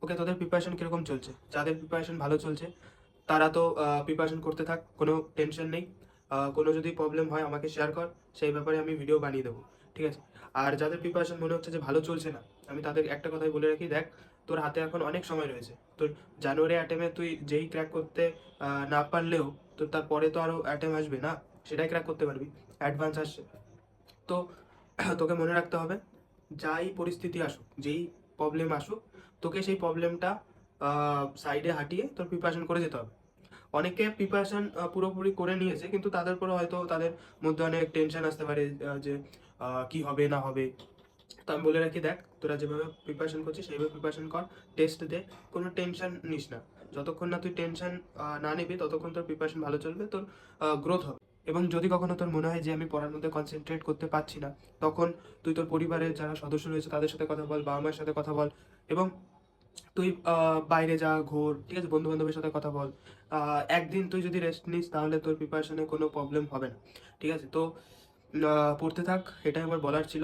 ওকে, তোদের প্রিপারেশন কিরকম চলছে? যাদের প্রিপারেশন ভালো চলছে তারা তো প্রিপারেশন করতে থাক, কোনো টেনশন নেই। কোনো যদি প্রবলেম হয় আমাকে শেয়ার কর, সেই ব্যাপারে আমি ভিডিও বানিয়ে দেবো, ঠিক আছে? আর যাদের প্রিপারেশন মনে হচ্ছে যে ভালো চলছে না, আমি তাদের একটা কথাই বলে রাখি, দেখ তোর হাতে এখন অনেক সময় রয়েছে। তোর জানুয়ারি অ্যাটেমে তুই যেই ক্র্যাক করতে না পারলেও তোর তারপরে তো আরও অ্যাটেম আসবে না, সেটাই ক্র্যাক করতে পারবি, অ্যাডভান্স আসছে। তো তোকে মনে রাখতে হবে, যাই পরিস্থিতি আসুক, যেই প্রবলেম আসুক, তোকে সেই প্রবলেমটা সাইডে হাঁটিয়ে তোর প্রিপারেশন করে যেতে হবে। অনেকে প্রিপারেশন পুরোপুরি করে নিয়েছে, কিন্তু তাদের পরে হয়তো তাদের মধ্যে অনেক টেনশন আসতে পারে, যে কি হবে না হবে। তো আমি বলে রাখি, দেখ তোরা যেভাবে প্রিপারেশন করছিস সেইভাবে প্রিপারেশন কর, টেস্ট দে, কোনো টেনশন নিস না। যতক্ষণ না তুই টেনশন না নিবি ততক্ষণ তোর প্রিপারেশন ভালো চলবে, তোর গ্রোথ হবে। এবং যদি কখনো তোর মনে হয় যে আমি পড়ার মধ্যে কনসেন্ট্রেট করতে পারছি না, তখন তুই তোর পরিবারের যারা সদস্য রয়েছে তাদের সাথে কথা বল, বাবা মায়ের সাথে কথা বল, এবং তুই বাইরে যা, ঘোর, ঠিক আছে, বন্ধু বান্ধবের সাথে কথা বল। একদিন তুই যদি রেস্ট নিস তাহলে তোর প্রিপারেশনে কোনো প্রবলেম হবে না, ঠিক আছে? তো পড়তে থাক, এটাই আমার বলার ছিল।